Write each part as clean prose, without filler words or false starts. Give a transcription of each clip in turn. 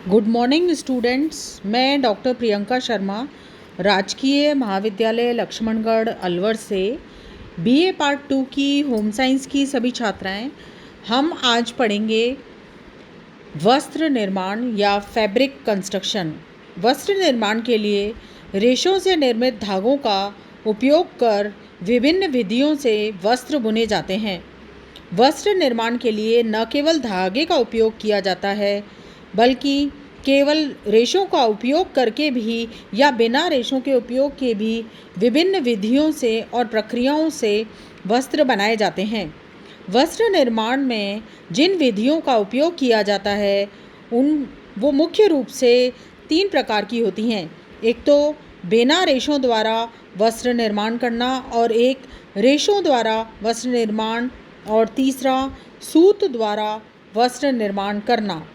Good morning students. मैं doctor Priyanka Sharma राजकीय महाविद्यालय लक्ष्मणगढ़ अलवर से बीए पार्ट 2 की होम साइंस की सभी छात्राएं हम आज पढ़ेंगे वस्त्र निर्माण या फैब्रिक कंस्ट्रक्शन। वस्त्र निर्माण के लिए रेशों से निर्मित धागों का उपयोग कर विभिन्न विधियों से वस्त्र बुने जाते हैं। वस्त्र निर्माण के लिए न केवल धागे का उपयोग किया जाता है बल्कि केवल रेशों का उपयोग करके भी या बिना रेशों के उपयोग के भी विभिन्न विधियों से और प्रक्रियाओं से वस्त्र बनाए जाते हैं। वस्त्र निर्माण में जिन विधियों का उपयोग किया जाता है वो मुख्य रूप से 3 प्रकार की होती हैं। एक तो बिना रेशों द्वारा वस्त्र निर्माण करना, और एक रेशों द्वारा वस्त्र निर्माण, और तीसरा सूत द्वारा वस्त्र निर्माण करना।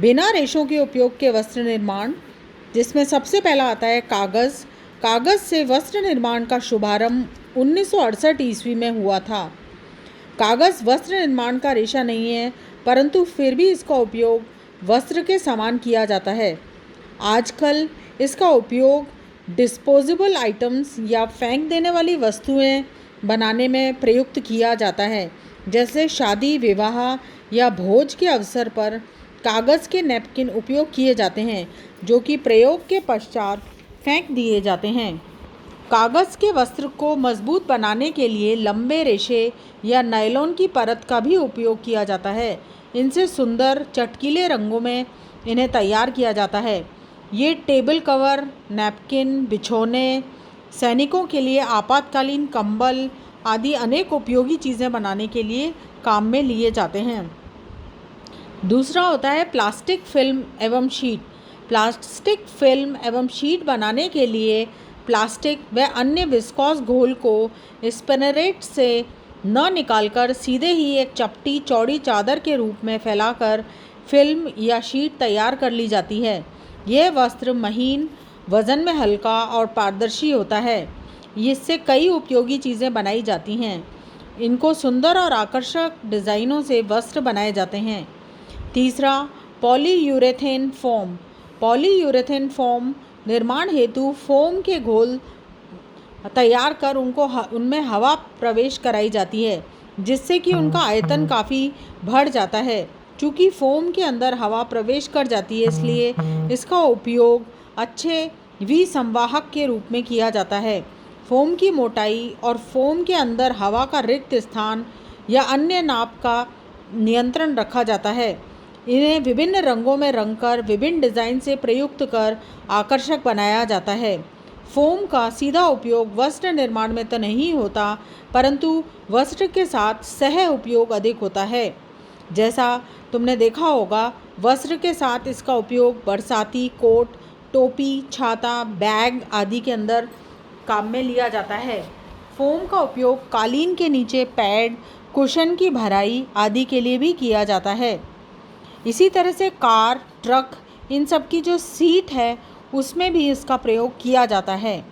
बिना रेशों के उपयोग के वस्त्र निर्माण, जिसमें सबसे पहला आता है कागज़। कागज़ से वस्त्र निर्माण का शुभारंभ 1968 ईस्वी में हुआ था। कागज़ वस्त्र निर्माण का रेशा नहीं है, परंतु फिर भी इसका उपयोग वस्त्र के समान किया जाता है। आजकल इसका उपयोग डिस्पोजेबल आइटम्स या फेंक देने वाली वस्तुएं बनाने में प्रयुक्त किया जाता है। जैसे शादी, विवाह या भोज के अवसर पर कागज़ के नैपकिन उपयोग किए जाते हैं, जो कि प्रयोग के पश्चात फेंक दिए जाते हैं। कागज़ के वस्त्र को मजबूत बनाने के लिए लंबे रेशे या नायलॉन की परत का भी उपयोग किया जाता है। इनसे सुंदर चटकीले रंगों में इन्हें तैयार किया जाता है। ये टेबल कवर, नैपकिन, बिछौने, सैनिकों के लिए आपातकालीन कंबल आदि अनेक उपयोगी चीज़ें बनाने के लिए काम में लिए जाते हैं। दूसरा होता है प्लास्टिक फिल्म एवं शीट। प्लास्टिक फिल्म एवं शीट बनाने के लिए प्लास्टिक व अन्य विस्कोस घोल को स्पिनरेट से न निकालकर सीधे ही एक चपटी चौड़ी चादर के रूप में फैलाकर फिल्म या शीट तैयार कर ली जाती है। यह वस्त्र महीन, वज़न में हल्का और पारदर्शी होता है। इससे कई उपयोगी चीज़ें बनाई जाती हैं। इनको सुंदर और आकर्षक डिज़ाइनों से वस्त्र बनाए जाते हैं। तीसरा, पॉलीयूरेथेन फोम। पॉलीयूरेथेन फोम निर्माण हेतु फोम के घोल तैयार कर उनमें हवा प्रवेश कराई जाती है, जिससे कि उनका आयतन काफ़ी बढ़ जाता है। चूँकि फोम के अंदर हवा प्रवेश कर जाती है, इसलिए इसका उपयोग अच्छे विसंवाहक के रूप में किया जाता है। फोम की मोटाई और फोम के अंदर हवा का रिक्त स्थान या अन्य नाप का नियंत्रण रखा जाता है। इन्हें विभिन्न रंगों में रंगकर विभिन्न डिज़ाइन से प्रयुक्त कर आकर्षक बनाया जाता है। फोम का सीधा उपयोग वस्त्र निर्माण में तो नहीं होता, परंतु वस्त्र के साथ सह उपयोग अधिक होता है। जैसा तुमने देखा होगा, वस्त्र के साथ इसका उपयोग बरसाती कोट, टोपी, छाता, बैग आदि के अंदर काम में लिया जाता है। फोम का उपयोग कालीन के नीचे पैड, कुशन की भराई आदि के लिए भी किया जाता है। इसी तरह से कार, ट्रक, इन सब की जो सीट है उसमें भी इसका प्रयोग किया जाता है।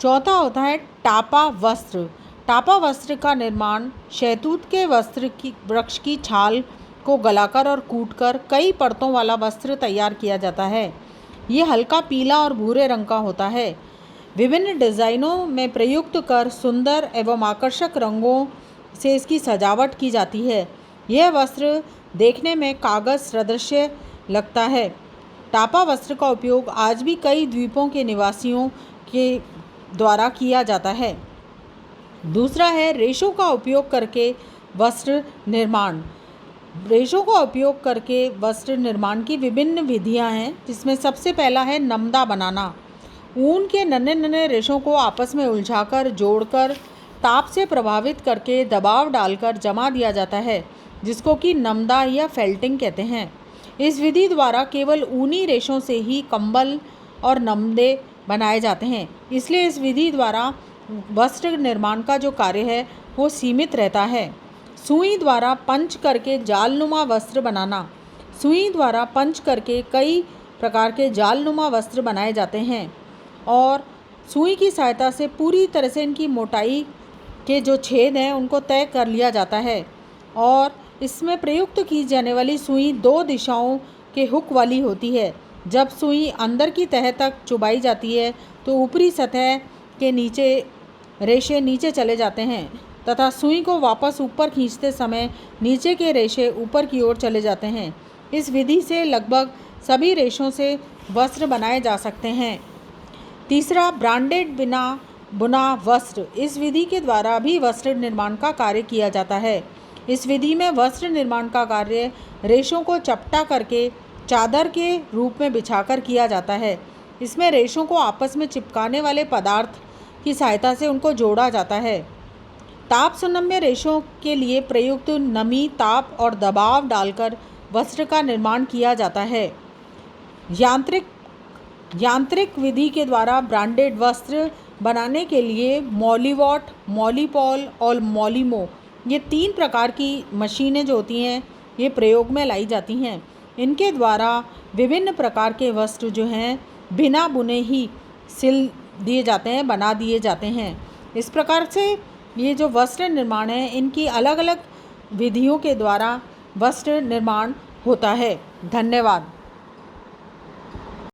चौथा होता है टापा वस्त्र। टापा वस्त्र का निर्माण शहतूत के वृक्ष की छाल को गलाकर और कूटकर कई परतों वाला वस्त्र तैयार किया जाता है। ये हल्का पीला और भूरे रंग का होता है। विभिन्न डिज़ाइनों में प्रयुक्त कर सुंदर एवं आकर्षक रंगों से इसकी सजावट की जाती है। यह वस्त्र देखने में कागज़ सदृश लगता है। टापा वस्त्र का उपयोग आज भी कई द्वीपों के निवासियों के द्वारा किया जाता है। दूसरा है रेशों का उपयोग करके वस्त्र निर्माण। रेशों का उपयोग करके वस्त्र निर्माण की विभिन्न विधियां हैं, जिसमें सबसे पहला है नमदा बनाना। ऊन के नन्हे नन्हे रेशों को आपस में उलझाकर, जोड़कर, ताप से प्रभावित करके दबाव डालकर जमा दिया जाता है, जिसको कि नमदा या फेल्टिंग कहते हैं। इस विधि द्वारा केवल ऊनी रेशों से ही कंबल और नमदे बनाए जाते हैं। इसलिए इस विधि द्वारा वस्त्र निर्माण का जो कार्य है वो सीमित रहता है। सुई द्वारा पंच करके जालनुमा वस्त्र बनाना। सुई द्वारा पंच करके कई प्रकार के जालनुमा वस्त्र बनाए जाते हैं, और सुई की सहायता से पूरी तरह से इनकी मोटाई के जो छेद हैं उनको तय कर लिया जाता है। और इसमें प्रयुक्त की जाने वाली सुई 2 दिशाओं के हुक वाली होती है। जब सुई अंदर की तह तक चुभाई जाती है तो ऊपरी सतह के नीचे रेशे नीचे चले जाते हैं तथा सुई को वापस ऊपर खींचते समय नीचे के रेशे ऊपर की ओर चले जाते हैं। इस विधि से लगभग सभी रेशों से वस्त्र बनाए जा सकते हैं। तीसरा, ब्रांडेड बिना बुना वस्त्र। इस विधि के द्वारा भी वस्त्र निर्माण का कार्य किया जाता है। इस विधि में वस्त्र निर्माण का कार्य रेशों को चपटा करके चादर के रूप में बिछाकर किया जाता है। इसमें रेशों को आपस में चिपकाने वाले पदार्थ की सहायता से उनको जोड़ा जाता है। ताप सुनम्य रेशों के लिए प्रयुक्त नमी, ताप और दबाव डालकर वस्त्र का निर्माण किया जाता है। यांत्रिक विधि के द्वारा ब्रांडेड वस्त्र बनाने के लिए मॉलीवॉट, मॉलीपॉल और मॉलीमो, ये 3 प्रकार की मशीनें जो होती हैं ये प्रयोग में लाई जाती हैं। इनके द्वारा विभिन्न प्रकार के वस्त्र जो हैं बिना बुने ही सिल दिए जाते हैं, बना दिए जाते हैं। इस प्रकार से ये जो वस्त्र निर्माण है इनकी अलग अलग विधियों के द्वारा वस्त्र निर्माण होता है। धन्यवाद।